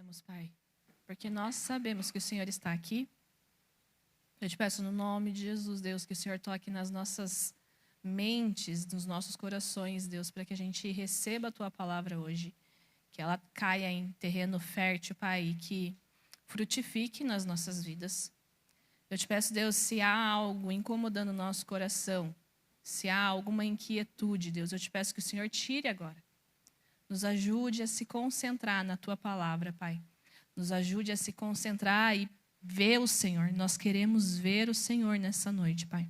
agradecemos, Pai, porque nós sabemos que o Senhor está aqui. Eu te peço no nome de Jesus, Deus, que o Senhor toque nas nossas mentes, nos nossos corações, Deus, para que a gente receba a Tua palavra hoje, que ela caia em terreno fértil, Pai, e que frutifique nas nossas vidas. Eu te peço, Deus, se há algo incomodando o nosso coração, se há alguma inquietude, Deus, eu te peço que o Senhor tire agora. Nos ajude a se concentrar na Tua palavra, Pai. Nos ajude a se concentrar e ver o Senhor. Nós queremos ver o Senhor nessa noite, Pai.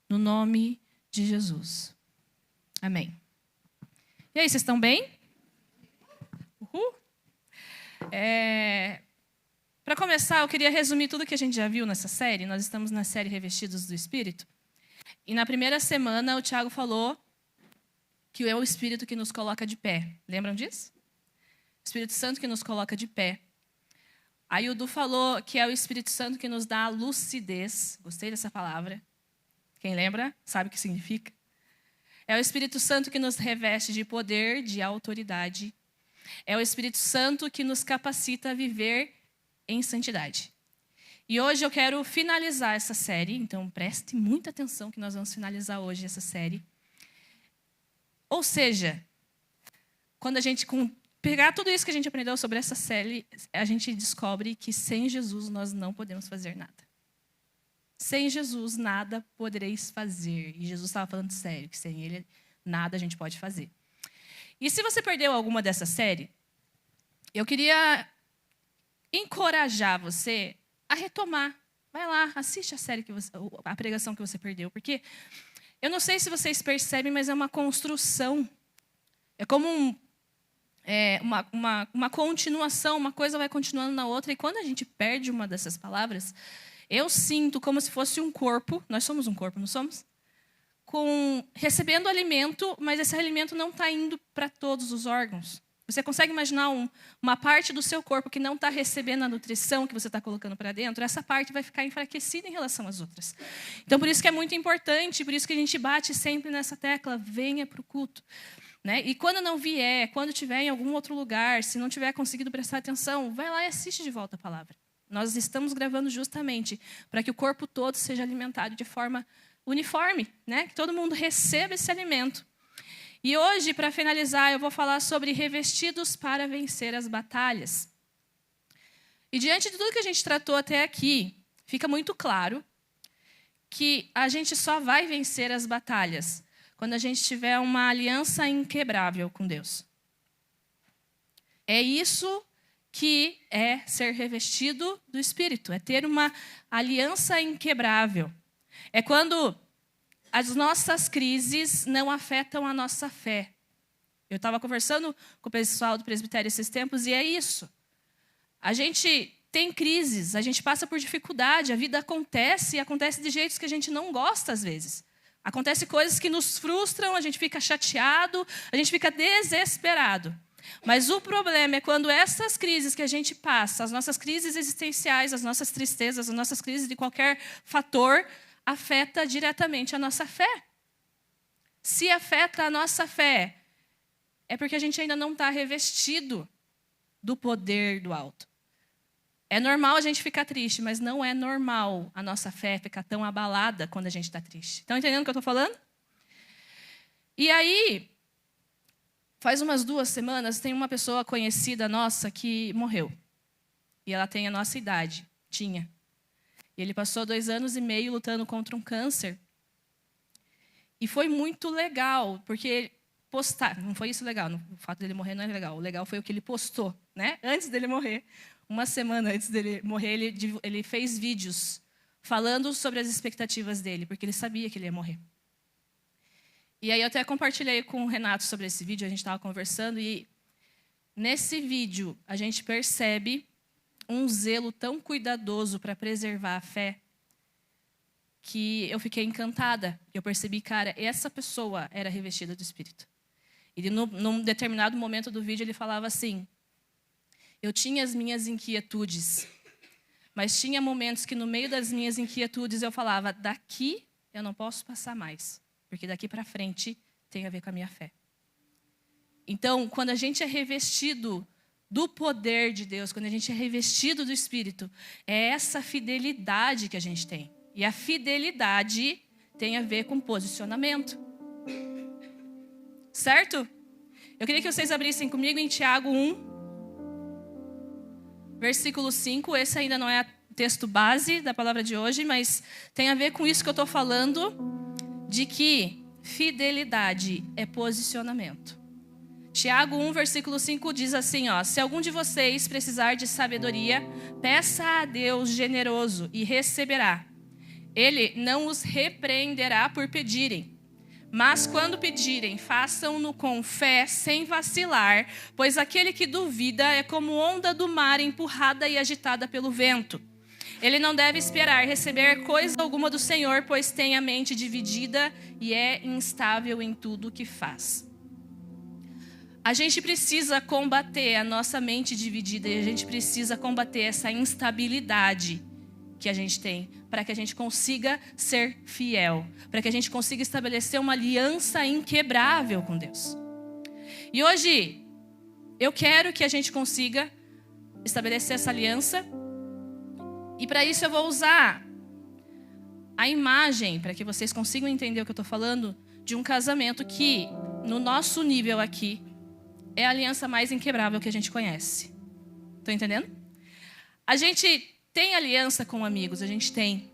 No nome de Jesus. Amém. E aí, vocês estão bem? Uhul. Para começar, eu queria resumir tudo que a gente já viu nessa série. Nós estamos na série Revestidos do Espírito. E na primeira semana, o Tiago falou que é o Espírito que nos coloca de pé. Lembram disso? O Espírito Santo que nos coloca de pé. Aí o Du falou que é o Espírito Santo que nos dá lucidez. Gostei dessa palavra. Quem lembra sabe o que significa. É o Espírito Santo que nos reveste de poder, de autoridade. É o Espírito Santo que nos capacita a viver em santidade. E hoje eu quero finalizar essa série. Então preste muita atenção que nós vamos finalizar hoje essa série. Ou seja, quando a gente pegar tudo isso que a gente aprendeu sobre essa série, a gente descobre que sem Jesus nós não podemos fazer nada. Sem Jesus nada podereis fazer. E Jesus estava falando sério, que sem Ele nada a gente pode fazer. E se você perdeu alguma dessa série, eu queria encorajar você a retomar. Vai lá, assiste a série a pregação que você perdeu, porque eu não sei se vocês percebem, mas é uma construção. É como uma continuação, uma coisa vai continuando na outra. E quando a gente perde uma dessas palavras, eu sinto como se fosse um corpo. Nós somos um corpo, não somos? Recebendo alimento, mas esse alimento não está indo para todos os órgãos. Você consegue imaginar uma parte do seu corpo que não está recebendo a nutrição que você está colocando para dentro? Essa parte vai ficar enfraquecida em relação às outras. Então, por isso que é muito importante, por isso que a gente bate sempre nessa tecla, venha para o culto. Né? E quando não vier, quando estiver em algum outro lugar, se não tiver conseguido prestar atenção, vai lá e assiste de volta a palavra. Nós estamos gravando justamente para que o corpo todo seja alimentado de forma uniforme, né? Que todo mundo receba esse alimento. E hoje, para finalizar, eu vou falar sobre revestidos para vencer as batalhas. E diante de tudo que a gente tratou até aqui, fica muito claro que a gente só vai vencer as batalhas quando a gente tiver uma aliança inquebrável com Deus. É isso que é ser revestido do Espírito, é ter uma aliança inquebrável. É quando as nossas crises não afetam a nossa fé. Eu estava conversando com o pessoal do presbitério esses tempos e é isso. A gente tem crises, a gente passa por dificuldade, a vida acontece e acontece de jeitos que a gente não gosta às vezes. Acontece coisas que nos frustram, a gente fica chateado, a gente fica desesperado. Mas o problema é quando essas crises que a gente passa, as nossas crises existenciais, as nossas tristezas, as nossas crises de qualquer fator, afeta diretamente a nossa fé. Se afeta a nossa fé, é porque a gente ainda não está revestido do poder do alto. É normal a gente ficar triste, mas não é normal a nossa fé ficar tão abalada quando a gente está triste. Estão entendendo o que eu estou falando? E aí, faz umas 2 semanas, tem uma pessoa conhecida nossa que morreu. E ela tem a nossa idade. Tinha. E ele passou 2 anos e meio lutando contra um câncer. E foi muito legal, porque não foi isso legal, o fato dele morrer não é legal. O legal foi o que ele postou, né? Antes dele morrer. Uma semana antes dele morrer, ele fez vídeos falando sobre as expectativas dele, porque ele sabia que ele ia morrer. E aí eu até compartilhei com o Renato sobre esse vídeo, a gente estava conversando, e nesse vídeo a gente percebe um zelo tão cuidadoso para preservar a fé, que eu fiquei encantada. Eu percebi, cara, essa pessoa era revestida do Espírito. E num determinado momento do vídeo ele falava assim: eu tinha as minhas inquietudes, mas tinha momentos que no meio das minhas inquietudes eu falava, daqui eu não posso passar mais, porque daqui para frente tem a ver com a minha fé. Então, quando a gente é revestido do poder de Deus, quando a gente é revestido do Espírito, é essa fidelidade que a gente tem. E a fidelidade tem a ver com posicionamento. Certo? Eu queria que vocês abrissem comigo em Tiago 1, versículo 5. Esse ainda não é o texto base da palavra de hoje, mas tem a ver com isso que eu estou falando, de que fidelidade é posicionamento. Tiago 1, versículo 5 diz assim, ó: se algum de vocês precisar de sabedoria, peça a Deus generoso e receberá. Ele não os repreenderá por pedirem. Mas quando pedirem, façam-no com fé, sem vacilar, pois aquele que duvida é como onda do mar empurrada e agitada pelo vento. Ele não deve esperar receber coisa alguma do Senhor, pois tem a mente dividida e é instável em tudo o que faz. A gente precisa combater a nossa mente dividida e a gente precisa combater essa instabilidade que a gente tem, para que a gente consiga ser fiel, para que a gente consiga estabelecer uma aliança inquebrável com Deus. E hoje, eu quero que a gente consiga estabelecer essa aliança, e para isso eu vou usar a imagem, para que vocês consigam entender o que eu estou falando, de um casamento que, no nosso nível aqui, é a aliança mais inquebrável que a gente conhece. Estão entendendo? A gente tem aliança com amigos, a gente tem.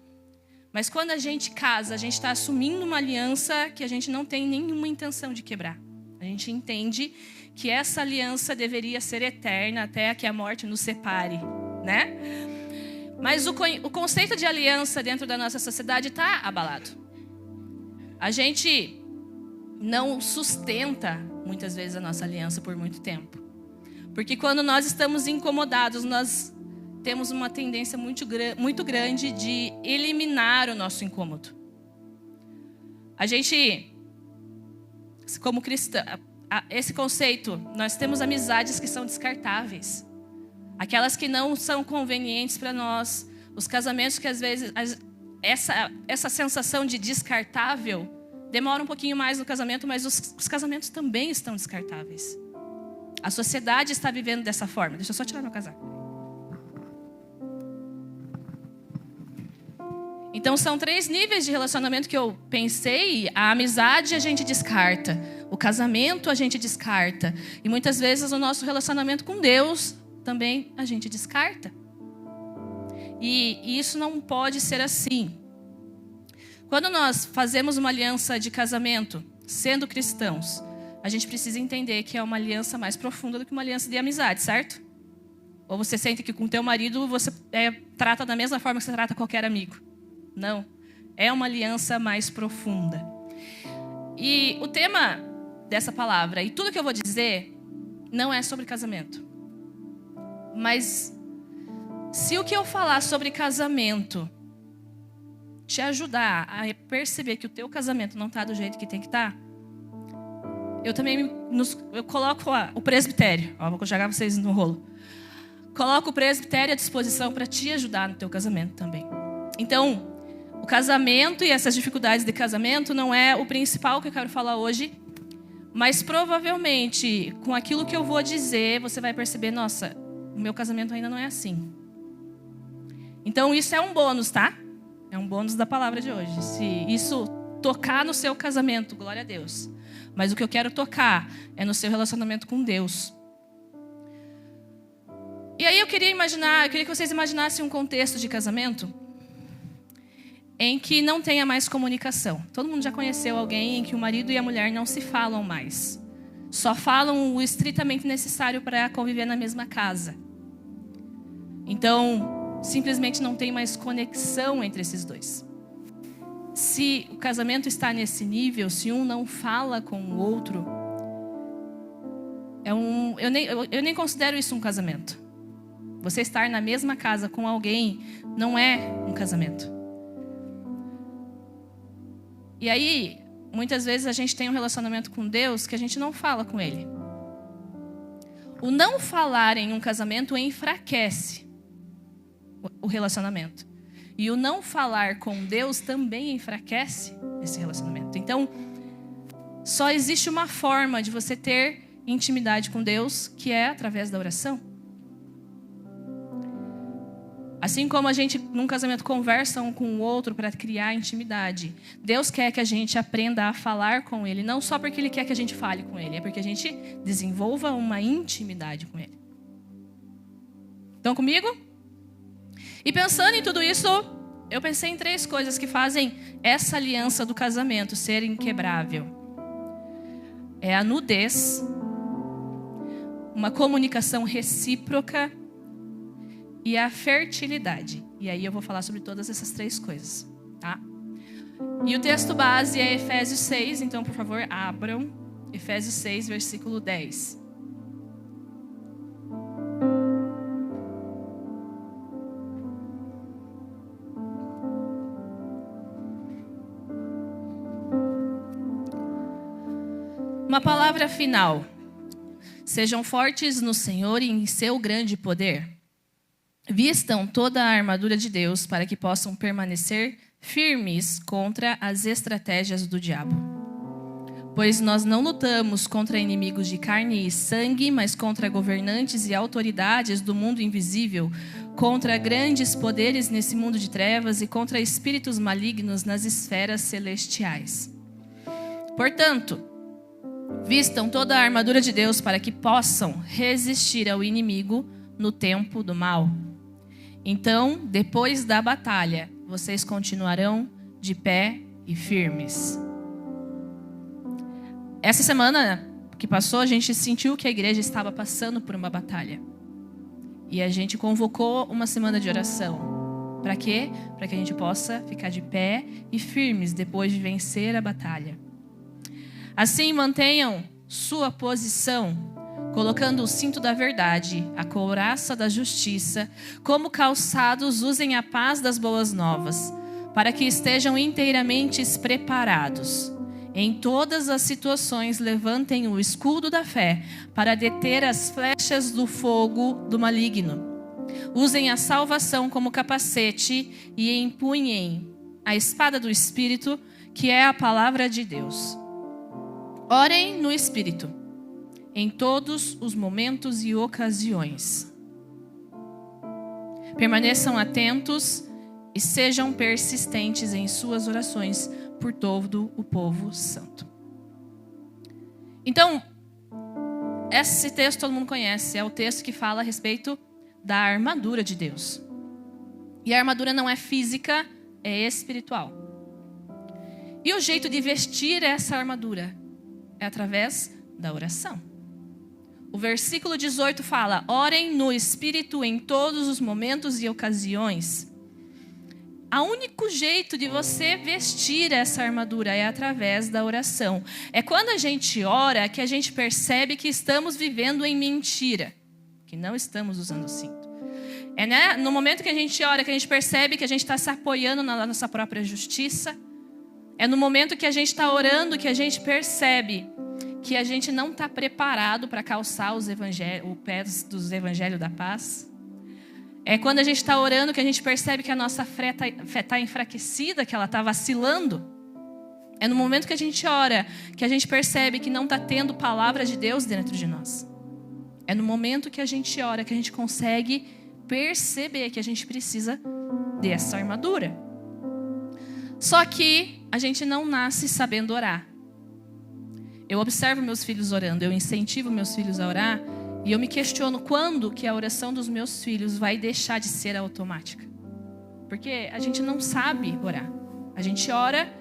Mas quando a gente casa, a gente está assumindo uma aliança que a gente não tem nenhuma intenção de quebrar. A gente entende que essa aliança deveria ser eterna até que a morte nos separe, né? Mas o conceito de aliança dentro da nossa sociedade está abalado. A gente não sustenta, muitas vezes, a nossa aliança por muito tempo. Porque quando nós estamos incomodados, nós temos uma tendência muito grande de eliminar o nosso incômodo. A gente, como cristã, esse conceito, nós temos amizades que são descartáveis. Aquelas que não são convenientes para nós. Os casamentos que às vezes, essa sensação de descartável demora um pouquinho mais no casamento, mas os casamentos também estão descartáveis. A sociedade está vivendo dessa forma. Deixa eu só tirar meu casaco. Então, são 3 níveis de relacionamento que eu pensei. A amizade a gente descarta. O casamento a gente descarta. E muitas vezes o nosso relacionamento com Deus também a gente descarta. E isso não pode ser assim. Quando nós fazemos uma aliança de casamento, sendo cristãos, a gente precisa entender que é uma aliança mais profunda do que uma aliança de amizade, certo? Ou você sente que com o teu marido você trata da mesma forma que você trata qualquer amigo. Não, é uma aliança mais profunda. E o tema dessa palavra, e tudo que eu vou dizer, não é sobre casamento. Mas se o que eu falar sobre casamento te ajudar a perceber que o teu casamento não está do jeito que tem que estar, eu coloco o presbitério. Vou jogar vocês no rolo. Coloco o presbitério à disposição para te ajudar no teu casamento também. Então, o casamento e essas dificuldades de casamento não é o principal que eu quero falar hoje, mas provavelmente, com aquilo que eu vou dizer, você vai perceber, nossa, o meu casamento ainda não é assim. Então, isso é um bônus, tá? É um bônus da palavra de hoje. Se isso tocar no seu casamento, glória a Deus. Mas o que eu quero tocar é no seu relacionamento com Deus. E aí eu queria que vocês imaginassem um contexto de casamento em que não tenha mais comunicação. Todo mundo já conheceu alguém em que o marido e a mulher não se falam mais. Só falam o estritamente necessário para conviver na mesma casa. Então, simplesmente não tem mais conexão entre esses dois. Se o casamento está nesse nível, se um não fala com o outro, eu nem considero isso um casamento. Você estar na mesma casa com alguém não é um casamento. E aí, muitas vezes a gente tem um relacionamento com Deus que a gente não fala com Ele. O não falar em um casamento enfraquece o relacionamento. E o não falar com Deus também enfraquece esse relacionamento. Então, só existe uma forma de você ter intimidade com Deus, que é através da oração. Assim como a gente, num casamento, conversa um com o outro para criar intimidade, Deus quer que a gente aprenda a falar com Ele, não só porque Ele quer que a gente fale com Ele, é porque a gente desenvolva uma intimidade com Ele. Estão comigo? E pensando em tudo isso, eu pensei em 3 coisas que fazem essa aliança do casamento ser inquebrável. É a nudez, uma comunicação recíproca e a fertilidade. E aí eu vou falar sobre todas essas 3 coisas, tá? E o texto base é Efésios 6, então, por favor, abram. Efésios 6, versículo 10. Uma palavra final. Sejam fortes no Senhor e em seu grande poder. Vistam toda a armadura de Deus para que possam permanecer firmes contra as estratégias do diabo. Pois nós não lutamos contra inimigos de carne e sangue, mas contra governantes e autoridades do mundo invisível, contra grandes poderes nesse mundo de trevas e contra espíritos malignos nas esferas celestiais. Portanto, vistam toda a armadura de Deus para que possam resistir ao inimigo no tempo do mal. Então, depois da batalha, vocês continuarão de pé e firmes. Essa semana que passou, a gente sentiu que a igreja estava passando por uma batalha. E a gente convocou uma semana de oração. Para quê? Para que a gente possa ficar de pé e firmes depois de vencer a batalha. Assim, mantenham sua posição, colocando o cinto da verdade, a couraça da justiça, como calçados, usem a paz das boas novas, para que estejam inteiramente preparados. Em todas as situações, levantem o escudo da fé, para deter as flechas do fogo do maligno. Usem a salvação como capacete e empunhem a espada do Espírito, que é a palavra de Deus. Orem no Espírito, em todos os momentos e ocasiões. Permaneçam atentos e sejam persistentes em suas orações por todo o povo santo. Então, esse texto todo mundo conhece, é o texto que fala a respeito da armadura de Deus. E a armadura não é física, é espiritual. E o jeito de vestir essa armadura é através da oração. O versículo 18 fala: orem no Espírito em todos os momentos e ocasiões. O único jeito de você vestir essa armadura é através da oração. É quando a gente ora que a gente percebe que estamos vivendo em mentira, que não estamos usando o cinto. No momento que a gente ora que a gente percebe que a gente está se apoiando na nossa própria justiça. É no momento que a gente está orando que a gente percebe que a gente não está preparado para calçar os pés dos evangelhos da paz. É quando a gente está orando que a gente percebe que a nossa fé está enfraquecida, que ela está vacilando. É no momento que a gente ora que a gente percebe que não está tendo palavra de Deus dentro de nós. É no momento que a gente ora que a gente consegue perceber que a gente precisa dessa armadura. Só que a gente não nasce sabendo orar. Eu observo meus filhos orando, eu incentivo meus filhos a orar e eu me questiono quando que a oração dos meus filhos vai deixar de ser automática. Porque a gente não sabe orar. A gente ora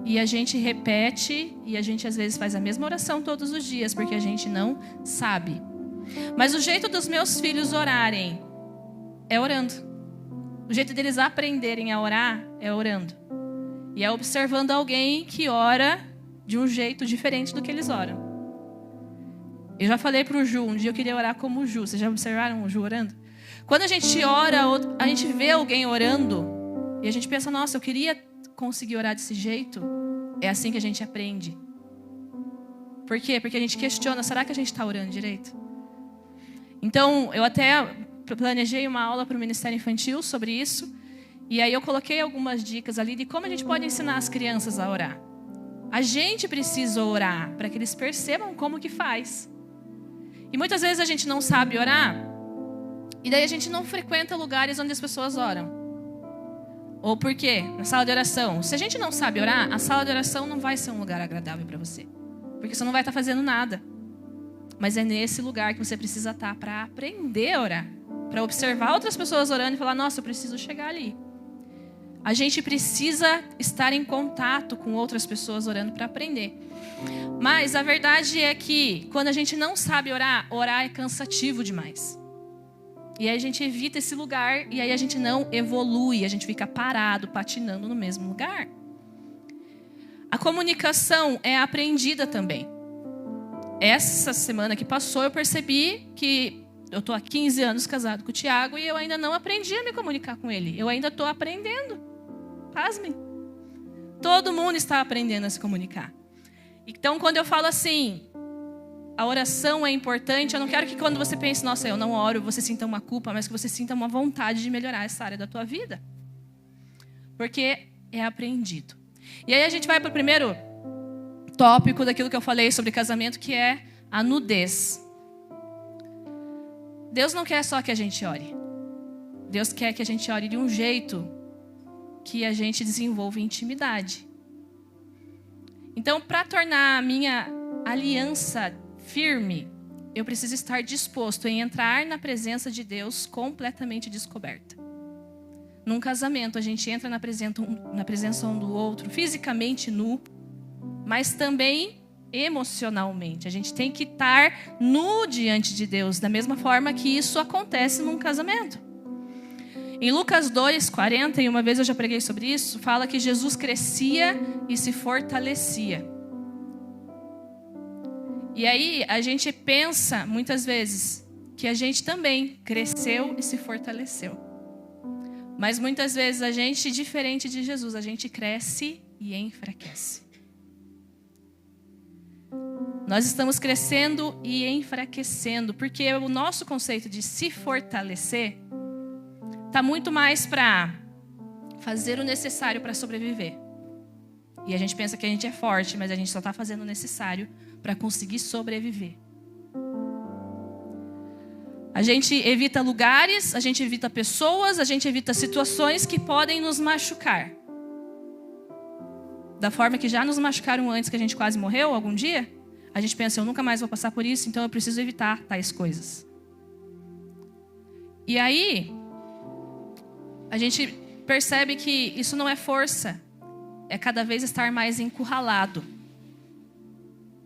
e a gente repete e a gente às vezes faz a mesma oração todos os dias porque a gente não sabe. Mas o jeito dos meus filhos orarem é orando. O jeito deles aprenderem a orar é orando. E é observando alguém que ora de um jeito diferente do que eles oram. Eu já falei para o Ju, um dia eu queria orar como o Ju. Vocês já observaram o Ju orando? Quando a gente ora, a gente vê alguém orando e a gente pensa, nossa, eu queria conseguir orar desse jeito. É assim que a gente aprende. Por quê? Porque a gente questiona, será que a gente está orando direito? Então, eu até planejei uma aula para o Ministério Infantil sobre isso. E aí eu coloquei algumas dicas ali de como a gente pode ensinar as crianças a orar. A gente precisa orar para que eles percebam como que faz. E muitas vezes a gente não sabe orar, e daí a gente não frequenta lugares onde as pessoas oram. Ou por quê? Na sala de oração. Se a gente não sabe orar, a sala de oração não vai ser um lugar agradável para você. Porque você não vai estar fazendo nada. Mas é nesse lugar que você precisa estar para aprender a orar. Para observar outras pessoas orando e falar, nossa, eu preciso chegar ali. A gente precisa estar em contato com outras pessoas orando para aprender. Mas a verdade é que quando a gente não sabe orar, orar é cansativo demais. E aí a gente evita esse lugar e aí a gente não evolui, a gente fica parado, patinando no mesmo lugar. A comunicação é aprendida também. Essa semana que passou eu percebi que eu estou há 15 anos casado com o Tiago e eu ainda não aprendi a me comunicar com ele. Eu ainda estou aprendendo. Pasmem. Todo mundo está aprendendo a se comunicar. Então, quando eu falo assim, a oração é importante, eu não quero que quando você pense, nossa, eu não oro, você sinta uma culpa, mas que você sinta uma vontade de melhorar essa área da tua vida. Porque é aprendido. E aí a gente vai para o primeiro tópico daquilo que eu falei sobre casamento, que é a nudez. Deus não quer só que a gente ore. Deus quer que a gente ore de um jeito que a gente desenvolva intimidade. Então, para tornar a minha aliança firme, eu preciso estar disposto em entrar na presença de Deus completamente descoberta. Num casamento, a gente entra na presença um do outro, fisicamente nu, mas também emocionalmente. A gente tem que estar nu diante de Deus, da mesma forma que isso acontece num casamento. Em Lucas 2:40, e uma vez eu já preguei sobre isso, fala que Jesus crescia e se fortalecia. E aí a gente pensa, muitas vezes, que a gente também cresceu e se fortaleceu. Mas muitas vezes a gente, diferente de Jesus, a gente cresce e enfraquece. Nós estamos crescendo e enfraquecendo, porque o nosso conceito de se fortalecer está muito mais para fazer o necessário para sobreviver. E a gente pensa que a gente é forte, mas a gente só está fazendo o necessário para conseguir sobreviver. A gente evita lugares, a gente evita pessoas, a gente evita situações que podem nos machucar. Da forma que já nos machucaram antes, que a gente quase morreu algum dia, a gente pensa, eu nunca mais vou passar por isso, então eu preciso evitar tais coisas. E aí, a gente percebe que isso não é força, é cada vez estar mais encurralado.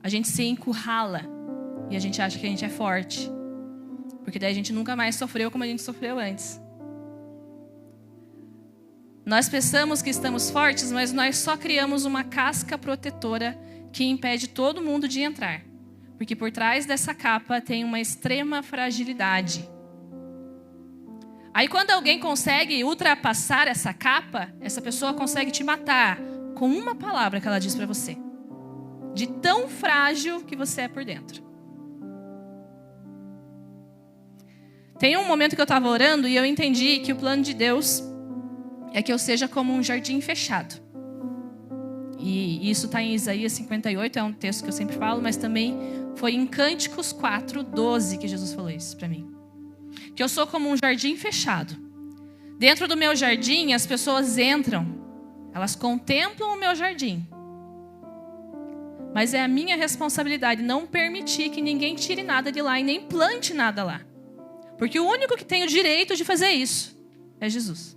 A gente se encurrala e a gente acha que a gente é forte. Porque daí a gente nunca mais sofreu como a gente sofreu antes. Nós pensamos que estamos fortes, mas nós só criamos uma casca protetora que impede todo mundo de entrar. Porque por trás dessa capa tem uma extrema fragilidade. Aí quando alguém consegue ultrapassar essa capa, essa pessoa consegue te matar com uma palavra que ela diz para você. De tão frágil que você é por dentro. Tem um momento que eu estava orando e eu entendi que o plano de Deus é que eu seja como um jardim fechado. E isso está em Isaías 58, é um texto que eu sempre falo, mas também foi em Cânticos 4:12 que Jesus falou isso para mim. Que eu sou como um jardim fechado. Dentro do meu jardim, as pessoas entram, elas contemplam o meu jardim. Mas é a minha responsabilidade não permitir que ninguém tire nada de lá e nem plante nada lá. Porque o único que tem o direito de fazer isso é Jesus.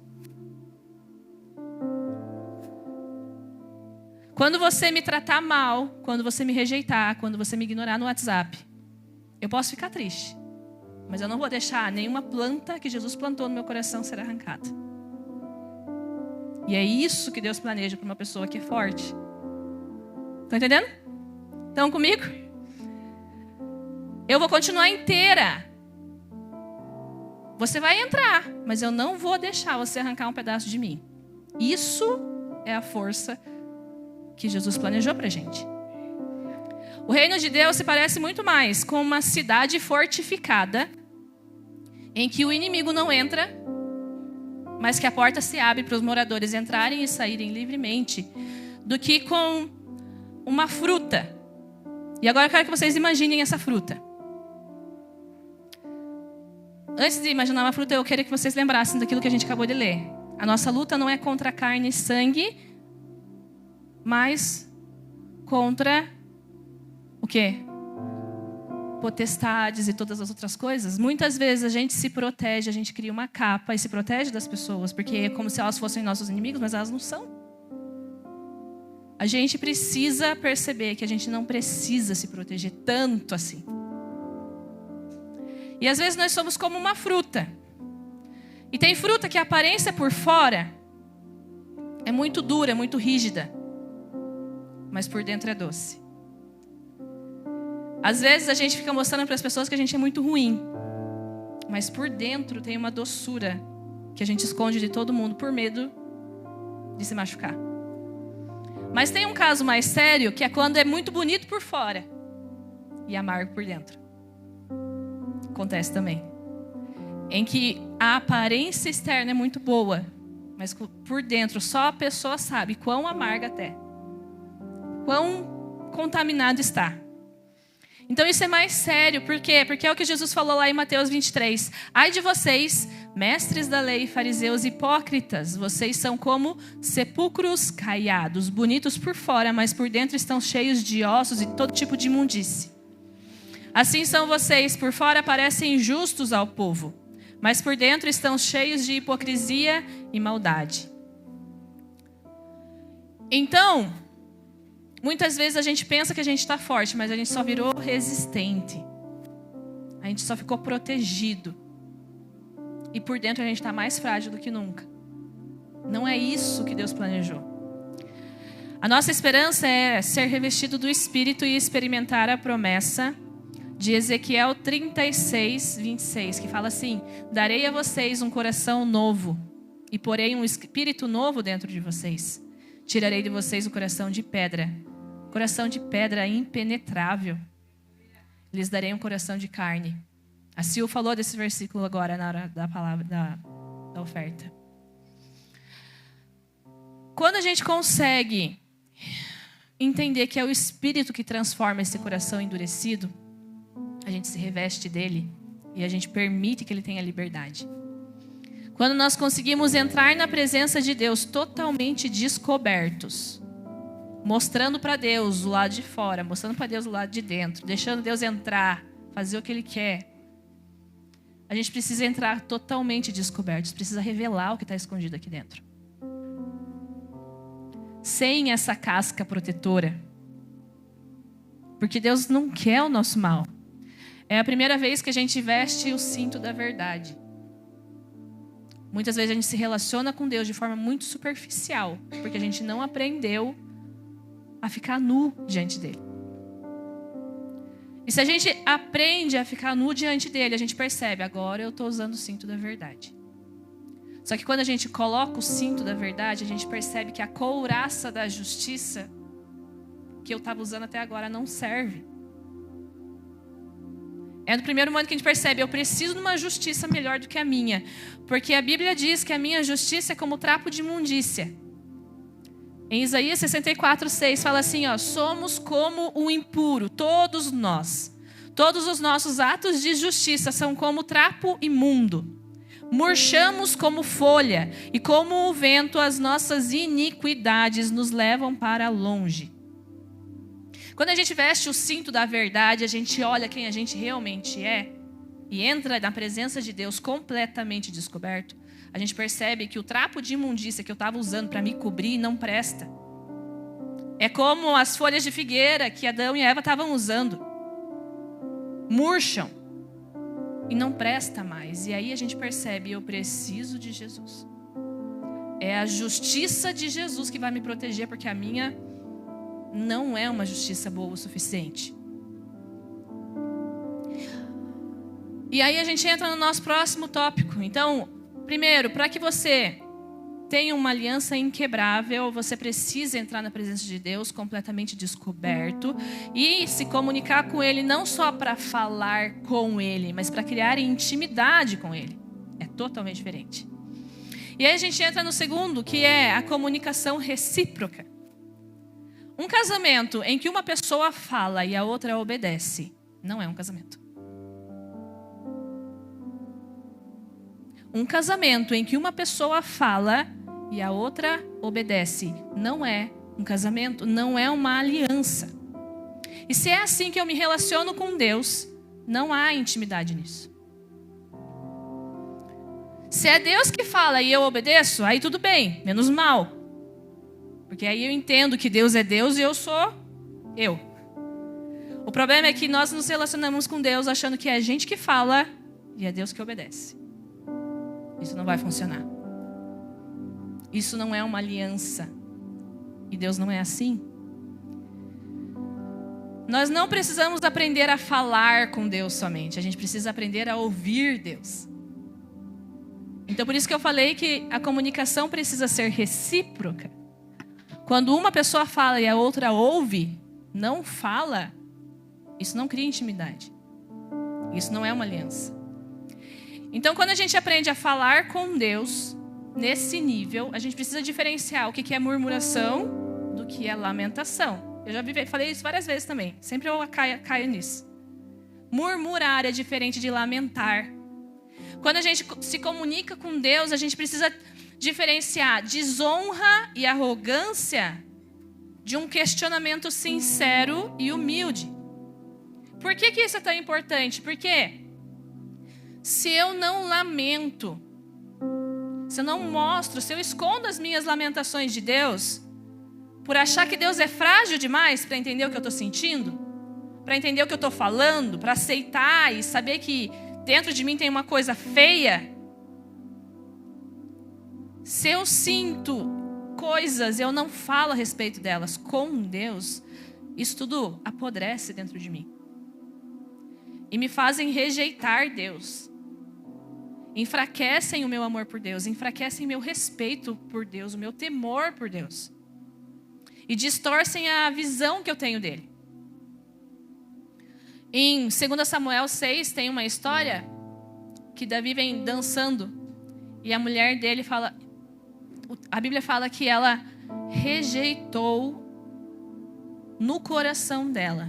Quando você me tratar mal, quando você me rejeitar, quando você me ignorar no WhatsApp, eu posso ficar triste. Mas eu não vou deixar nenhuma planta que Jesus plantou no meu coração ser arrancada. E é isso que Deus planeja para uma pessoa que é forte. Estão entendendo? Estão comigo? Eu vou continuar inteira. Você vai entrar, mas eu não vou deixar você arrancar um pedaço de mim. Isso é a força que Jesus planejou para a gente. O reino de Deus se parece muito mais com uma cidade fortificada, em que o inimigo não entra, mas que a porta se abre para os moradores entrarem e saírem livremente, do que com uma fruta. E agora eu quero que vocês imaginem essa fruta. antes de imaginar uma fruta, eu queria que vocês lembrassem daquilo que a gente acabou de ler. A nossa luta não é contra carne e sangue, mas contra o quê? Potestades e todas as outras coisas. Muitas vezes a gente se protege, a gente cria uma capa e se protege das pessoas, porque é como se elas fossem nossos inimigos, mas elas não são. A gente precisa perceber que a gente não precisa se proteger tanto assim. E às vezes nós somos como uma fruta. E tem fruta que a aparência por fora é muito dura, muito rígida, mas por dentro é doce. Às vezes a gente fica mostrando para as pessoas que a gente é muito ruim, mas por dentro tem uma doçura que a gente esconde de todo mundo por medo de se machucar. Mas tem um caso mais sério, que é quando é muito bonito por fora e amargo por dentro. Acontece também. Em que a aparência externa é muito boa, mas por dentro só a pessoa sabe quão amarga até, quão contaminado está. Então isso é mais sério, por quê? Porque é o que Jesus falou lá em Mateus 23. Ai de vocês, mestres da lei, fariseus hipócritas, vocês são como sepulcros caiados, bonitos por fora, mas por dentro estão cheios de ossos e todo tipo de imundície. Assim são vocês, por fora parecem justos ao povo, mas por dentro estão cheios de hipocrisia e maldade. Então, muitas vezes a gente pensa que a gente está forte, mas a gente só virou resistente. A gente só ficou protegido. E por dentro a gente está mais frágil do que nunca. Não é isso que Deus planejou. A nossa esperança é ser revestido do Espírito e experimentar a promessa de Ezequiel 36, 26, que fala assim: darei a vocês um coração novo e porei um espírito novo dentro de vocês. Tirarei de vocês o coração de pedra impenetrável. Lhes darei um coração de carne. A Sil falou desse versículo agora na hora da palavra da oferta. Quando a gente consegue entender que é o Espírito que transforma esse coração endurecido, a gente se reveste dele e a gente permite que ele tenha liberdade. Quando nós conseguimos entrar na presença de Deus totalmente descobertos, mostrando para Deus do lado de fora, mostrando para Deus do lado de dentro, deixando Deus entrar, fazer o que Ele quer, a gente precisa entrar totalmente descobertos, precisa revelar o que está escondido aqui dentro. Sem essa casca protetora. Porque Deus não quer o nosso mal. É a primeira vez que a gente veste o cinto da verdade. Muitas vezes a gente se relaciona com Deus de forma muito superficial, porque a gente não aprendeu a ficar nu diante dele. E se a gente aprende a ficar nu diante dele, a gente percebe, agora eu estou usando o cinto da verdade. Só que quando a gente coloca o cinto da verdade, a gente percebe que a couraça da justiça que eu estava usando até agora não serve. É no primeiro momento que a gente percebe, eu preciso de uma justiça melhor do que a minha. Porque a Bíblia diz que a minha justiça é como trapo de imundícia. Em Isaías 64, 6, fala assim, ó, somos como o impuro, todos nós. Todos os nossos atos de justiça são como trapo imundo. Murchamos como folha, e como o vento, as nossas iniquidades nos levam para longe. Quando a gente veste o cinto da verdade, a gente olha quem a gente realmente é e entra na presença de Deus completamente descoberto, a gente percebe que o trapo de imundícia que eu estava usando para me cobrir não presta. É como as folhas de figueira que Adão e Eva estavam usando. Murcham e não presta mais. E aí a gente percebe, eu preciso de Jesus. É a justiça de Jesus que vai me proteger, porque a minha não é uma justiça boa o suficiente. E aí a gente entra no nosso próximo tópico. Então, primeiro, para que você tenha uma aliança inquebrável, você precisa entrar na presença de Deus completamente descoberto e se comunicar com Ele, não só para falar com Ele, mas para criar intimidade com Ele. É totalmente diferente. E aí a gente entra no segundo, que é a comunicação recíproca. Um casamento em que uma pessoa fala e a outra obedece, não é um casamento. Um casamento em que uma pessoa fala e a outra obedece não é um casamento, não é uma aliança. E se é assim que eu me relaciono com Deus, não há intimidade nisso. Se é Deus que fala e eu obedeço, aí tudo bem, menos mal. Porque aí eu entendo que Deus é Deus e eu sou eu. O problema é que nós nos relacionamos com Deus achando que é a gente que fala e é Deus que obedece. Isso não vai funcionar. Isso não é uma aliança. E Deus não é assim. Nós não precisamos aprender a falar com Deus somente. A gente precisa aprender a ouvir Deus. Então, por isso que eu falei que a comunicação precisa ser recíproca. Quando uma pessoa fala e a outra ouve, não fala, isso não cria intimidade. Isso não é uma aliança. Então, quando a gente aprende a falar com Deus, nesse nível, a gente precisa diferenciar o que é murmuração do que é lamentação. Eu já falei isso várias vezes também. Sempre eu caio nisso. Murmurar é diferente de lamentar. Quando a gente se comunica com Deus, a gente precisa diferenciar desonra e arrogância de um questionamento sincero e humilde. Por que isso é tão importante? Porque se eu não lamento, se eu não mostro, se eu escondo as minhas lamentações de Deus, por achar que Deus é frágil demais para entender o que eu estou sentindo, para entender o que eu estou falando, para aceitar e saber que dentro de mim tem uma coisa feia. Se eu sinto coisas, eu não falo a respeito delas com Deus, isso tudo apodrece dentro de mim. E me fazem rejeitar Deus. Enfraquecem o meu amor por Deus, enfraquecem meu respeito por Deus, o meu temor por Deus. E distorcem a visão que eu tenho dele. Em 2 Samuel 6 tem uma história que Davi vem dançando e a mulher dele fala, a Bíblia fala que ela rejeitou no coração dela.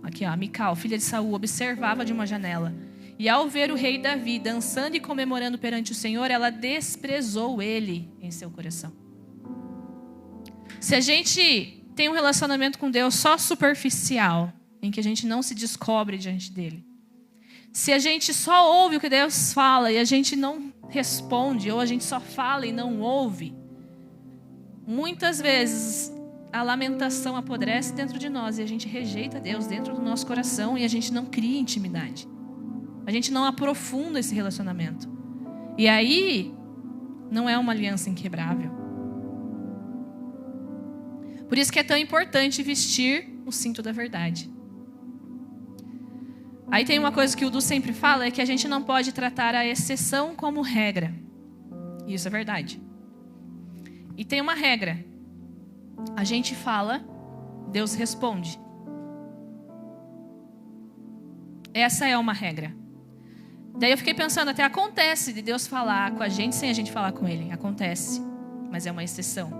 Aqui, ó, Mical, filha de Saul, observava de uma janela. E ao ver o rei Davi dançando e comemorando perante o Senhor, ela desprezou ele em seu coração. Se a gente tem um relacionamento com Deus só superficial, em que a gente não se descobre diante dele, se a gente só ouve o que Deus fala e a gente não responde, ou a gente só fala e não ouve, muitas vezes a lamentação apodrece dentro de nós e a gente rejeita Deus dentro do nosso coração e a gente não cria intimidade. A gente não aprofunda esse relacionamento. E aí, não é uma aliança inquebrável. Por isso que é tão importante vestir o cinto da verdade. Aí tem uma coisa que o Du sempre fala, é que a gente não pode tratar a exceção como regra. Isso é verdade. E tem uma regra. A gente fala, Deus responde. Essa é uma regra. Daí eu fiquei pensando, até acontece de Deus falar com a gente sem a gente falar com Ele. Acontece, mas é uma exceção.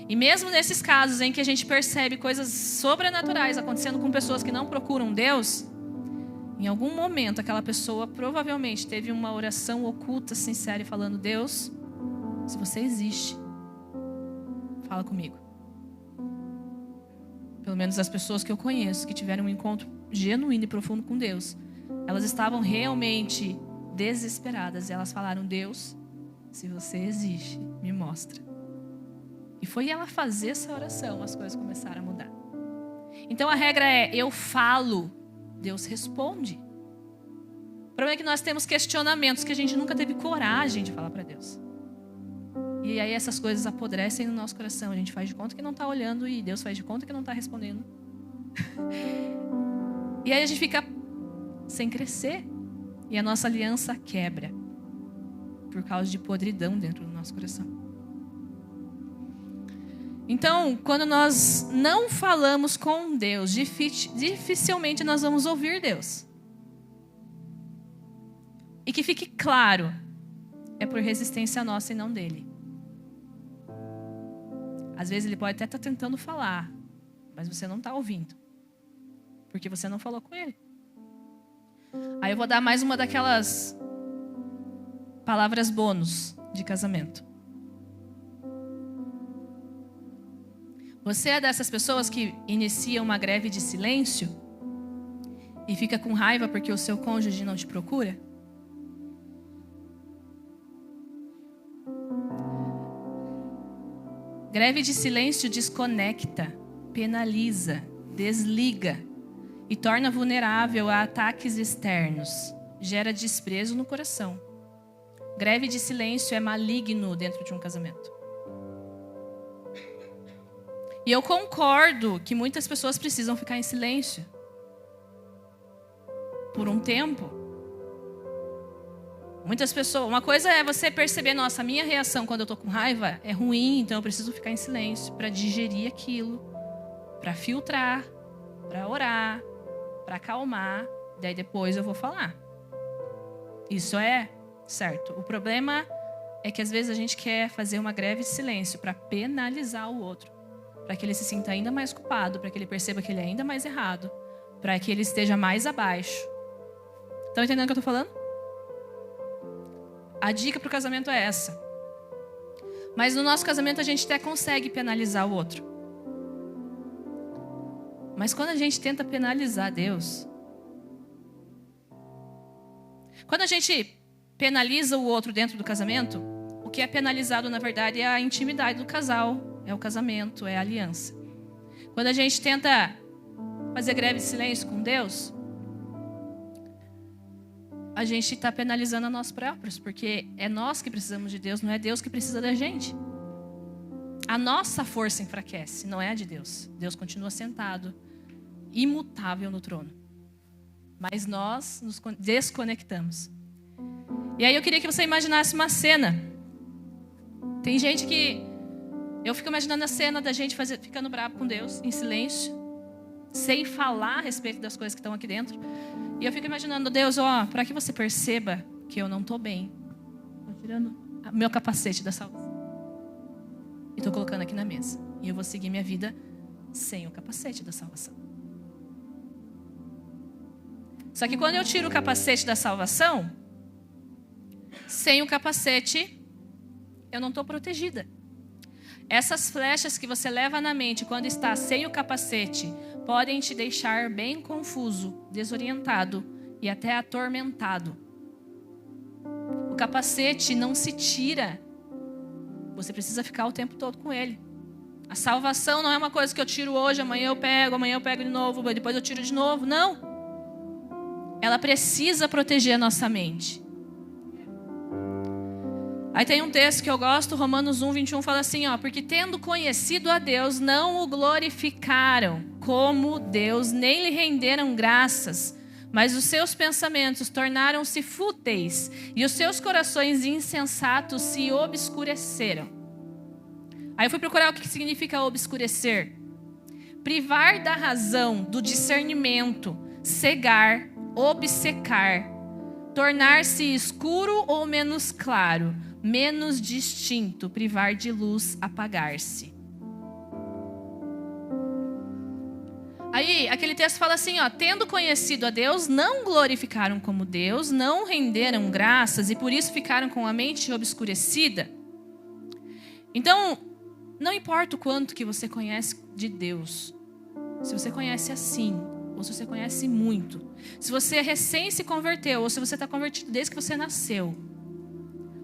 E mesmo nesses casos em que a gente percebe coisas sobrenaturais acontecendo com pessoas que não procuram Deus, em algum momento aquela pessoa provavelmente teve uma oração oculta, sincera e falando: Deus, se você existe, fala comigo. Pelo menos as pessoas que eu conheço que tiveram um encontro genuíno e profundo com Deus, elas estavam realmente desesperadas. E elas falaram: Deus, se você existe, me mostra. E foi ela fazer essa oração, as coisas começaram a mudar. Então a regra é: eu falo, Deus responde. O problema é que nós temos questionamentos que a gente nunca teve coragem de falar para Deus. E aí essas coisas apodrecem no nosso coração. A gente faz de conta que não está olhando e Deus faz de conta que não está respondendo. E aí a gente fica sem crescer. E a nossa aliança quebra por causa de podridão dentro do nosso coração. Então, quando nós não falamos com Deus, dificilmente nós vamos ouvir Deus. E que fique claro, é por resistência nossa e não dele. Às vezes ele pode até estar tentando falar, mas você não está ouvindo, porque você não falou com ele. Aí eu vou dar mais uma daquelas palavras bônus de casamento. Você é dessas pessoas que inicia uma greve de silêncio e fica com raiva porque o seu cônjuge não te procura? Greve de silêncio desconecta, penaliza, desliga e torna vulnerável a ataques externos. Gera desprezo no coração. Greve de silêncio é maligno dentro de um casamento. E eu concordo que muitas pessoas precisam ficar em silêncio por um tempo. Muitas pessoas, uma coisa é você perceber, nossa, a minha reação quando eu tô com raiva é ruim, então eu preciso ficar em silêncio para digerir aquilo, para filtrar, para orar, para acalmar, daí depois eu vou falar. Isso é certo. O problema é que às vezes a gente quer fazer uma greve de silêncio para penalizar o outro, para que ele se sinta ainda mais culpado, para que ele perceba que ele é ainda mais errado, para que ele esteja mais abaixo. Estão entendendo o que eu estou falando? A dica para o casamento é essa. Mas no nosso casamento a gente até consegue penalizar o outro. Mas quando a gente tenta penalizar Deus, quando a gente penaliza o outro dentro do casamento, o que é penalizado na verdade é a intimidade do casal, é o casamento, é a aliança. Quando a gente tenta fazer greve de silêncio com Deus, a gente está penalizando a nós próprios, porque é nós que precisamos de Deus, não é Deus que precisa da gente. A nossa força enfraquece, não é a de Deus. Deus continua sentado, imutável no trono. Mas nós nos desconectamos. E aí eu queria que você imaginasse uma cena. Tem gente que... Eu fico imaginando a cena da gente ficando bravo com Deus, em silêncio, sem falar a respeito das coisas que estão aqui dentro. E eu fico imaginando, Deus, para que você perceba que eu não estou bem, estou tirando o meu capacete da salvação e estou colocando aqui na mesa. E eu vou seguir minha vida sem o capacete da salvação. Só que quando eu tiro o capacete da salvação, sem o capacete, eu não estou protegida. Essas flechas que você leva na mente quando está sem o capacete podem te deixar bem confuso, desorientado e até atormentado. O capacete não se tira. Você precisa ficar o tempo todo com ele. A salvação não é uma coisa que eu tiro hoje, amanhã eu pego de novo, depois eu tiro de novo. Não. Ela precisa proteger a nossa mente. Aí tem um texto que eu gosto, Romanos 1, 21, fala assim, porque tendo conhecido a Deus, não o glorificaram como Deus, nem lhe renderam graças, mas os seus pensamentos tornaram-se fúteis e os seus corações insensatos se obscureceram. Aí eu fui procurar o que significa obscurecer. Privar da razão, do discernimento, cegar, obcecar, tornar-se escuro ou menos claro, menos distinto, privar de luz, apagar-se. Aí, aquele texto fala assim, tendo conhecido a Deus, não glorificaram como Deus, não renderam graças e por isso ficaram com a mente obscurecida. Então, não importa o quanto que você conhece de Deus, se você conhece assim, ou se você conhece muito, se você recém se converteu, ou se você está convertido desde que você nasceu,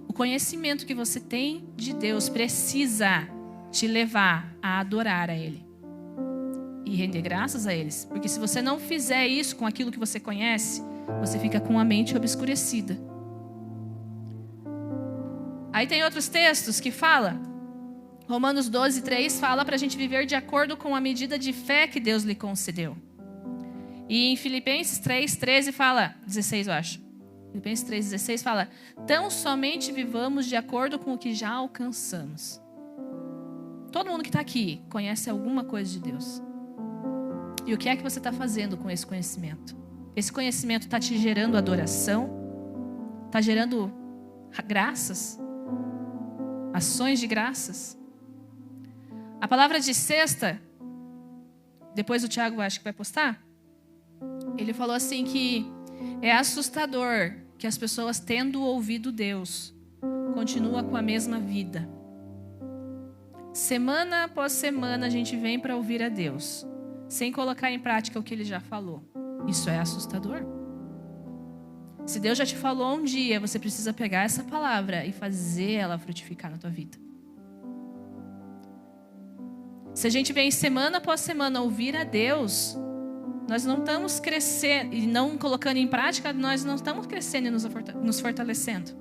o conhecimento que você tem de Deus precisa te levar a adorar a Ele e render graças a Ele. Porque se você não fizer isso com aquilo que você conhece, você fica com a mente obscurecida. Aí tem outros textos que fala, Romanos 12, 3 fala para a gente viver de acordo com a medida de fé que Deus lhe concedeu. E em Filipenses 3, 13 fala, 16 eu acho. Filipenses 3, 16 fala, tão somente vivamos de acordo com o que já alcançamos. Todo mundo que está aqui conhece alguma coisa de Deus. E o que é que você está fazendo com esse conhecimento? Esse conhecimento está te gerando adoração? Está gerando graças? Ações de graças? A palavra de sexta, depois o Tiago acho que vai postar, ele falou assim que é assustador que as pessoas, tendo ouvido Deus, continuam com a mesma vida. Semana após semana a gente vem para ouvir a Deus, sem colocar em prática o que Ele já falou. Isso é assustador. Se Deus já te falou um dia, você precisa pegar essa palavra e fazer ela frutificar na tua vida. Se a gente vem semana após semana ouvir a Deus, nós não estamos crescendo, e não colocando em prática, nós não estamos crescendo e nos fortalecendo.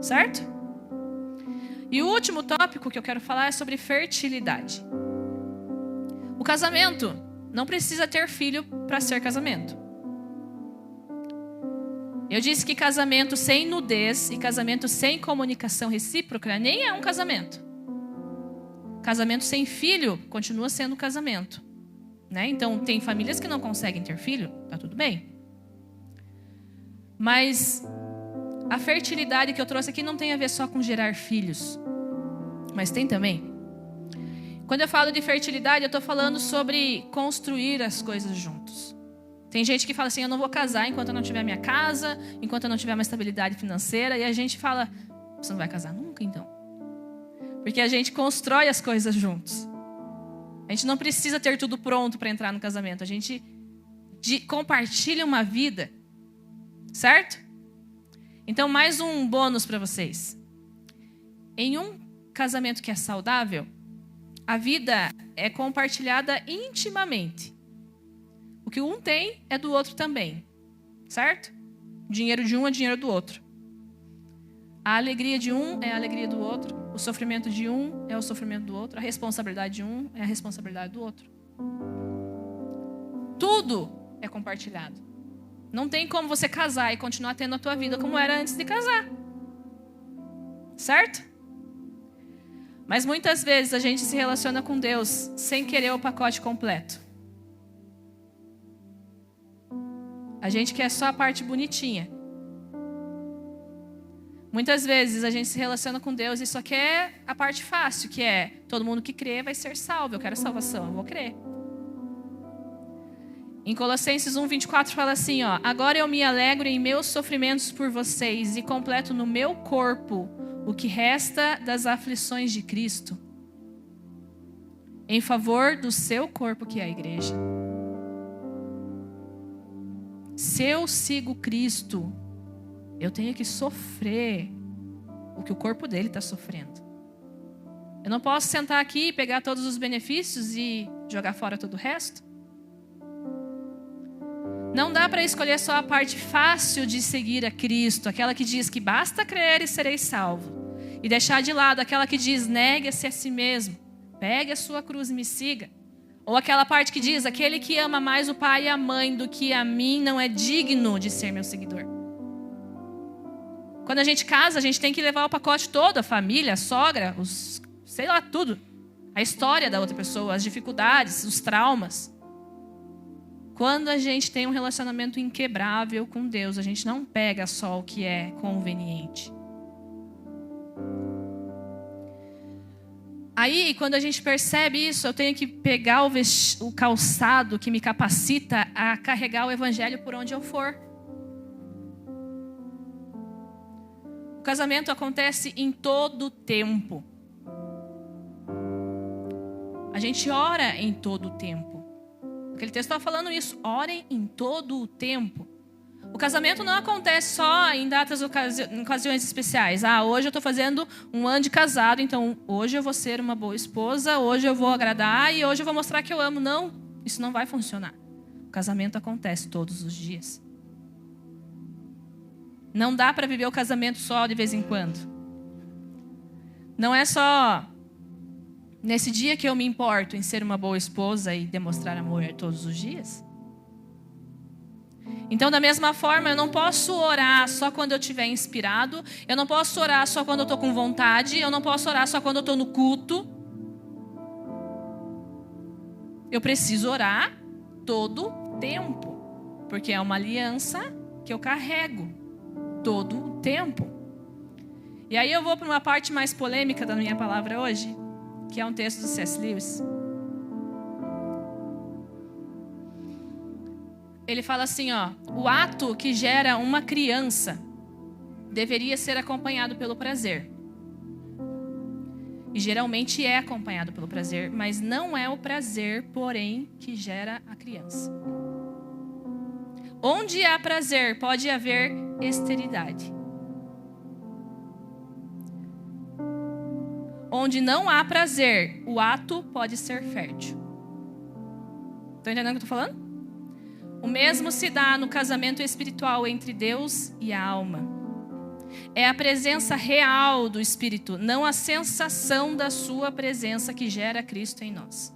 Certo? E o último tópico que eu quero falar é sobre fertilidade. O casamento não precisa ter filho para ser casamento. Eu disse que casamento sem nudez e casamento sem comunicação recíproca nem é um casamento. Casamento sem filho continua sendo casamento, né? Então, tem famílias que não conseguem ter filho, tá tudo bem. Mas a fertilidade que eu trouxe aqui não tem a ver só com gerar filhos, mas tem também. Quando eu falo de fertilidade, eu estou falando sobre construir as coisas juntos. Tem gente que fala assim, eu não vou casar enquanto eu não tiver minha casa, enquanto eu não tiver uma estabilidade financeira. E a gente fala, você não vai casar nunca então? Porque a gente constrói as coisas juntos. A gente não precisa ter tudo pronto para entrar no casamento. A gente compartilha uma vida. Certo? Então, mais um bônus para vocês. Em um casamento que é saudável, a vida é compartilhada intimamente. O que um tem é do outro também. Certo? O dinheiro de um é dinheiro do outro. A alegria de um é a alegria do outro. O sofrimento de um é o sofrimento do outro. A responsabilidade de um é a responsabilidade do outro. Tudo é compartilhado. Não tem como você casar e continuar tendo a tua vida como era antes de casar. Certo? Mas muitas vezes a gente se relaciona com Deus sem querer o pacote completo. A gente quer só a parte bonitinha. Muitas vezes a gente se relaciona com Deus e só quer a parte fácil, que é todo mundo que crê vai ser salvo. Eu quero salvação, eu vou crer. Em Colossenses 1:24 fala assim, ó: agora eu me alegro em meus sofrimentos por vocês e completo no meu corpo o que resta das aflições de Cristo, em favor do seu corpo, que é a igreja. Se eu sigo Cristo, eu tenho que sofrer o que o corpo dele está sofrendo. Eu não posso sentar aqui e pegar todos os benefícios e jogar fora todo o resto. Não dá para escolher só a parte fácil de seguir a Cristo, aquela que diz que basta crer e sereis salvo, e deixar de lado aquela que diz negue-se a si mesmo, pegue a sua cruz e me siga. Ou aquela parte que diz, aquele que ama mais o pai e a mãe do que a mim não é digno de ser meu seguidor. Quando a gente casa, a gente tem que levar o pacote todo, a família, a sogra, sei lá, tudo. A história da outra pessoa, as dificuldades, os traumas. Quando a gente tem um relacionamento inquebrável com Deus, a gente não pega só o que é conveniente. Aí, quando a gente percebe isso, eu tenho que pegar o calçado que me capacita a carregar o evangelho por onde eu for. O casamento acontece em todo o tempo. A gente ora em todo o tempo. Aquele texto estava falando isso. Orem em todo o tempo. O casamento não acontece só em datas, ocasiões especiais. Hoje eu estou fazendo um ano de casado, então hoje eu vou ser uma boa esposa, hoje eu vou agradar e hoje eu vou mostrar que eu amo. Não, isso não vai funcionar. O casamento acontece todos os dias. Não dá para viver o casamento só de vez em quando. Não é só nesse dia que eu me importo em ser uma boa esposa e demonstrar amor todos os dias. Então, da mesma forma, eu não posso orar só quando eu estiver inspirado. Eu não posso orar só quando eu estou com vontade. Eu não posso orar só quando eu estou no culto. Eu preciso orar todo o tempo. Porque é uma aliança que eu carrego todo o tempo. E aí eu vou para uma parte mais polêmica da minha palavra hoje, que é um texto do C.S. Lewis. ele fala assim, ó, o ato que gera uma criança deveria ser acompanhado pelo prazer. E geralmente é acompanhado pelo prazer, mas não é o prazer, porém, que gera a criança. Onde há prazer, pode haver esterilidade. Onde não há prazer, o ato pode ser fértil. Estão entendendo o que eu estou falando? O mesmo se dá no casamento espiritual entre Deus e a alma. É a presença real do Espírito, não a sensação da sua presença que gera Cristo em nós.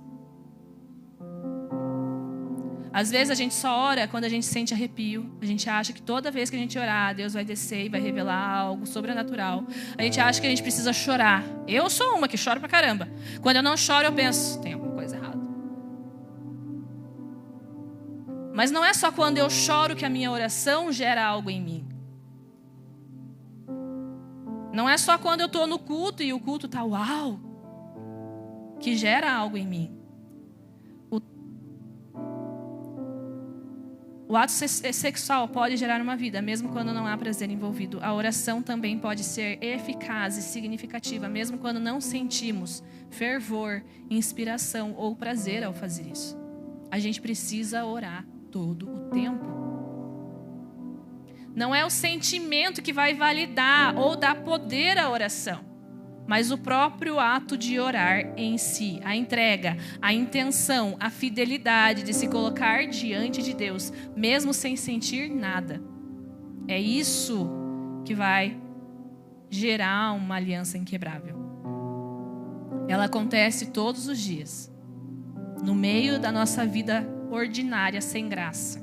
Às vezes a gente só ora quando a gente sente arrepio. A gente acha que toda vez que a gente orar, Deus vai descer e vai revelar algo sobrenatural. A gente acha que a gente precisa chorar. Eu sou uma que choro pra caramba. Quando eu não choro, eu penso, tem alguma coisa errada. Mas não é só quando eu choro que a minha oração gera algo em mim. Não é só quando eu estou no culto e o culto está uau, que gera algo em mim. O ato sexual pode gerar uma vida, mesmo quando não há prazer envolvido. A oração também pode ser eficaz e significativa, mesmo quando não sentimos fervor, inspiração ou prazer ao fazer isso. A gente precisa orar todo o tempo. Não é o sentimento que vai validar ou dar poder à oração, mas o próprio ato de orar em si, a entrega, a intenção, a fidelidade de se colocar diante de Deus, mesmo sem sentir nada. É isso que vai gerar uma aliança inquebrável. Ela acontece todos os dias, no meio da nossa vida ordinária, sem graça.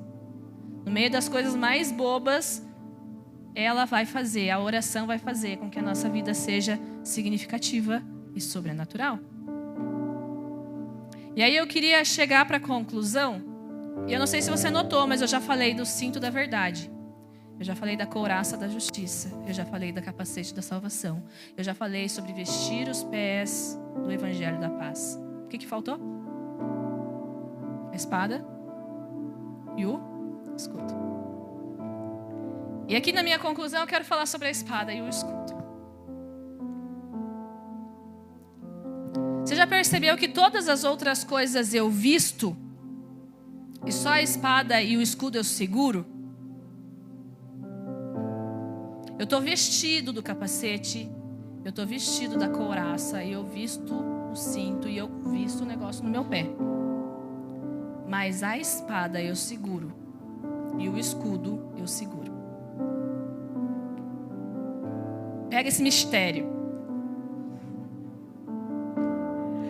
No meio das coisas mais bobas, ela vai fazer, a oração vai fazer com que a nossa vida seja significativa e sobrenatural. E aí eu queria chegar para a conclusão. Eu não sei se você notou, mas eu já falei do cinto da verdade. Eu já falei da couraça da justiça. Eu já falei da capacete da salvação. Eu já falei sobre vestir os pés do evangelho da paz. O que faltou? A espada e o escudo. E aqui na minha conclusão eu quero falar sobre a espada e o escudo. Você já percebeu que todas as outras coisas eu visto e só a espada e o escudo eu seguro? Eu estou vestido do capacete, eu estou vestido da couraça e eu visto o cinto e eu visto o negócio no meu pé. Mas a espada eu seguro e o escudo eu seguro. Pega esse mistério.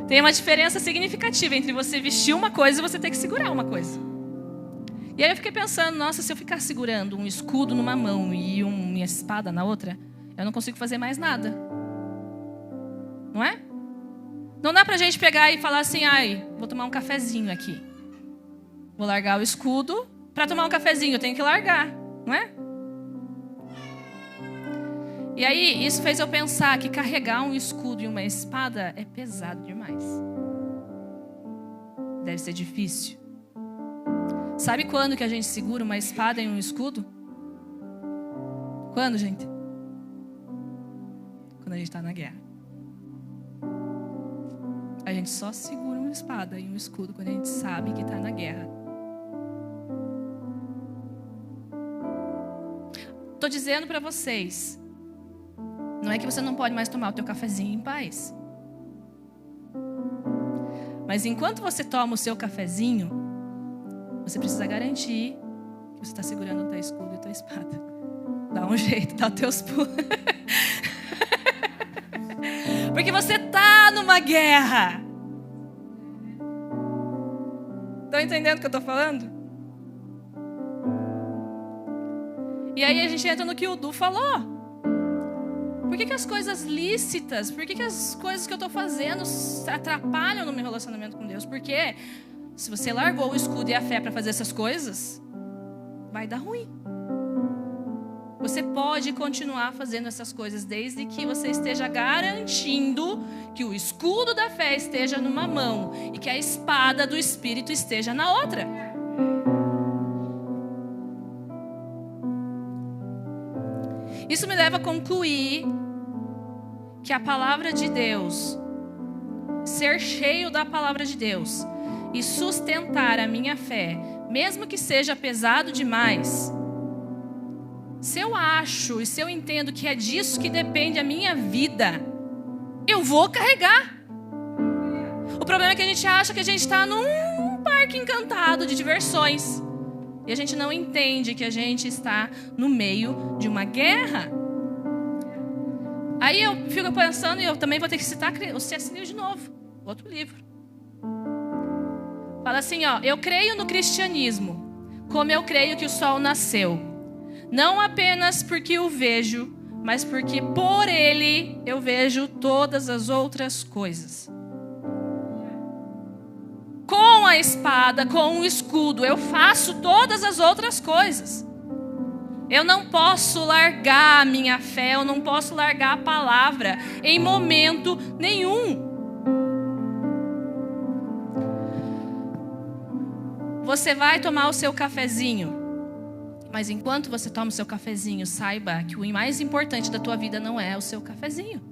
Tem uma diferença significativa entre você vestir uma coisa e você ter que segurar uma coisa. E aí eu fiquei pensando, nossa, se eu ficar segurando um escudo numa mão e minha espada na outra, eu não consigo fazer mais nada. Não é? Não dá pra gente pegar e falar assim, vou tomar um cafezinho aqui. Vou largar o escudo. Para tomar um cafezinho eu tenho que largar, não é? E aí isso fez eu pensar que carregar um escudo e uma espada é pesado demais. Deve ser difícil. Sabe quando que a gente segura uma espada e um escudo? Quando, gente? Quando a gente está na guerra. A gente só segura uma espada e um escudo quando a gente sabe que está na guerra. Estou dizendo para vocês, não é que você não pode mais tomar o teu cafezinho em paz. Mas enquanto você toma o seu cafezinho, você precisa garantir que você está segurando o teu escudo e a tua espada. Dá um jeito, dá os teus pulos. Porque você está numa guerra. Estão entendendo o que eu estou falando? E aí a gente entra no que o Du falou. Por que as coisas lícitas, por que as coisas que eu estou fazendo atrapalham no meu relacionamento com Deus? Porque se você largou o escudo e a fé para fazer essas coisas, vai dar ruim. Você pode continuar fazendo essas coisas desde que você esteja garantindo que o escudo da fé esteja numa mão e que a espada do Espírito esteja na outra. Isso me leva a concluir que a palavra de Deus, ser cheio da palavra de Deus e sustentar a minha fé, mesmo que seja pesado demais, se eu acho e se eu entendo que é disso que depende a minha vida, eu vou carregar. O problema é que a gente acha que a gente está num parque encantado de diversões. E a gente não entende que a gente está no meio de uma guerra. Aí eu fico pensando, e eu também vou ter que citar o C.S. Lewis de novo. Outro livro. Fala assim, ó. Eu creio no cristianismo, como eu creio que o sol nasceu. Não apenas porque o vejo, mas porque por ele eu vejo todas as outras coisas. Com a espada, com o escudo, eu faço todas as outras coisas. Eu não posso largar a minha fé, eu não posso largar a palavra em momento nenhum. Você vai tomar o seu cafezinho, mas enquanto você toma o seu cafezinho, saiba que o mais importante da tua vida não é o seu cafezinho.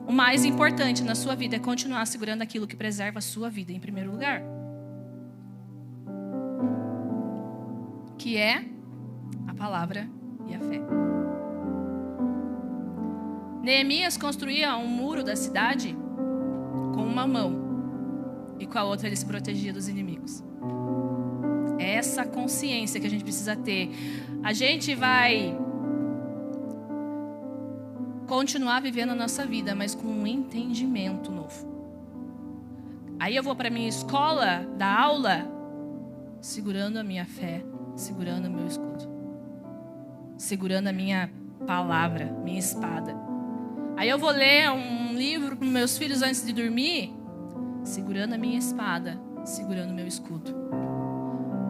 O mais importante na sua vida é continuar segurando aquilo que preserva a sua vida em primeiro lugar. Que é a palavra e a fé. Neemias construía um muro da cidade com uma mão. E com a outra ele se protegia dos inimigos. É essa consciência que a gente precisa ter. A gente vai continuar vivendo a nossa vida, mas com um entendimento novo. Aí eu vou para a minha escola, da aula, segurando a minha fé, segurando o meu escudo, segurando a minha palavra, minha espada. Aí eu vou ler um livro para meus filhos antes de dormir, segurando a minha espada, segurando o meu escudo.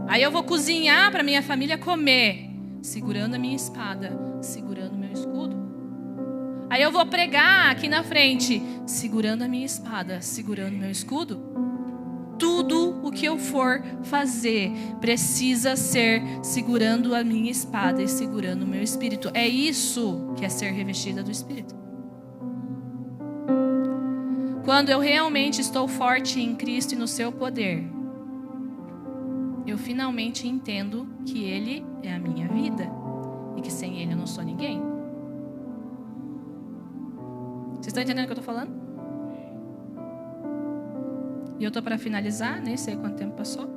Aí eu vou cozinhar para minha família comer, segurando a minha espada, segurando o meu escudo. Aí eu vou pregar aqui na frente, segurando a minha espada, segurando o meu escudo. Tudo o que eu for fazer precisa ser segurando a minha espada e segurando o meu espírito. É isso que é ser revestida do Espírito. Quando eu realmente estou forte em Cristo e no seu poder, eu finalmente entendo que Ele é a minha vida e que sem Ele eu não sou ninguém. Vocês estão entendendo o que eu estou falando? E eu estou para finalizar, nem sei quanto tempo passou.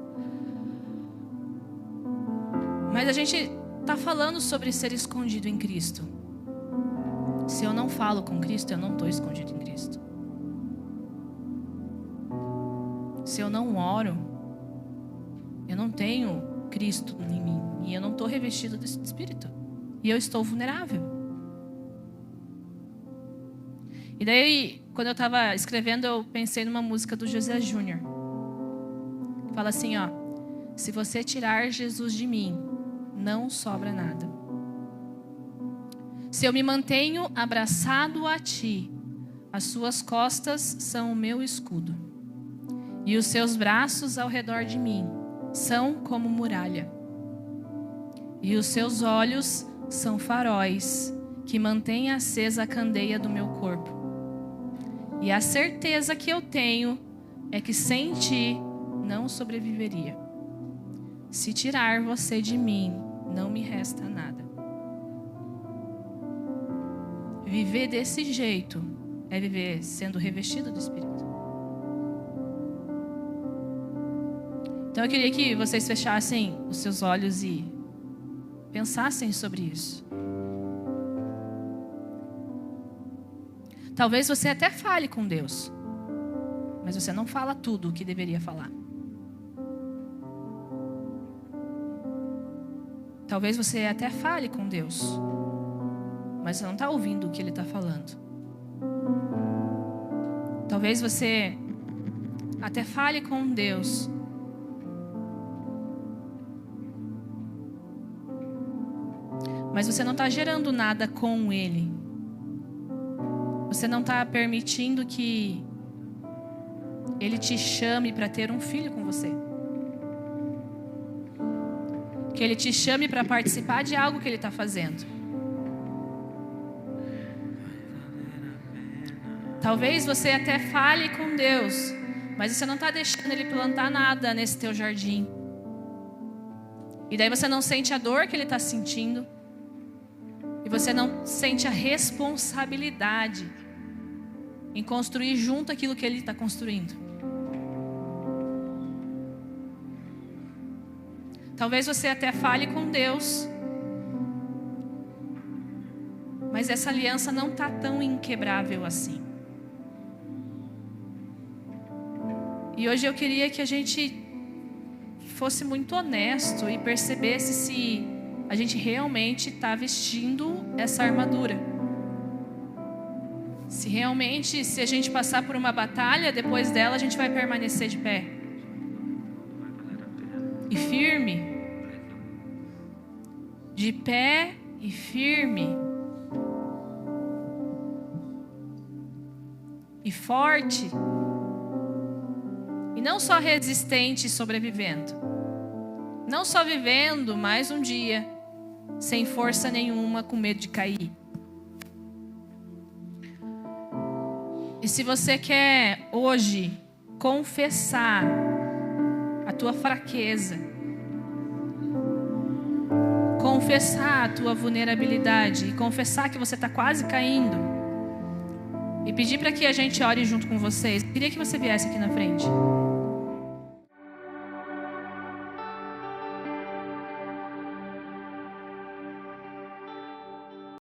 Mas a gente está falando sobre ser escondido em Cristo. Se eu não falo com Cristo, eu não estou escondido em Cristo. Se eu não oro, eu não tenho Cristo em mim. E eu não estou revestido desse Espírito. E eu estou vulnerável. E daí, quando eu estava escrevendo, eu pensei numa música do José Júnior. Fala assim, ó. Se você tirar Jesus de mim, não sobra nada. Se eu me mantenho abraçado a ti, as suas costas são o meu escudo. E os seus braços ao redor de mim são como muralha. E os seus olhos são faróis que mantêm acesa a candeia do meu corpo. E a certeza que eu tenho é que sem ti não sobreviveria. Se tirar você de mim, não me resta nada. Viver desse jeito é viver sendo revestido do Espírito. Então eu queria que vocês fechassem os seus olhos e pensassem sobre isso. Talvez você até fale com Deus, mas você não fala tudo o que deveria falar. Talvez você até fale com Deus, mas você não está ouvindo o que Ele está falando. Talvez você até fale com Deus, mas você não está gerando nada com Ele. Você não está permitindo que Ele te chame para ter um filho com você. que Ele te chame para participar de algo que Ele está fazendo. Talvez você até fale com Deus, mas você não está deixando Ele plantar nada nesse teu jardim. E daí você não sente a dor que Ele está sentindo. E você não sente a responsabilidade em construir junto aquilo que Ele está construindo. Talvez você até fale com Deus, mas essa aliança não está tão inquebrável assim. E hoje eu queria que a gente fosse muito honesto e percebesse se a gente realmente está vestindo essa armadura. Se realmente, se a gente passar por uma batalha, depois dela a gente vai permanecer de pé. E firme. De pé e firme. E forte. E não só resistente e sobrevivendo. Não só vivendo mais um dia, sem força nenhuma, com medo de cair. E se você quer hoje confessar a tua fraqueza, confessar a tua vulnerabilidade, e confessar que você está quase caindo, e pedir para que a gente ore junto com vocês, eu queria que você viesse aqui na frente.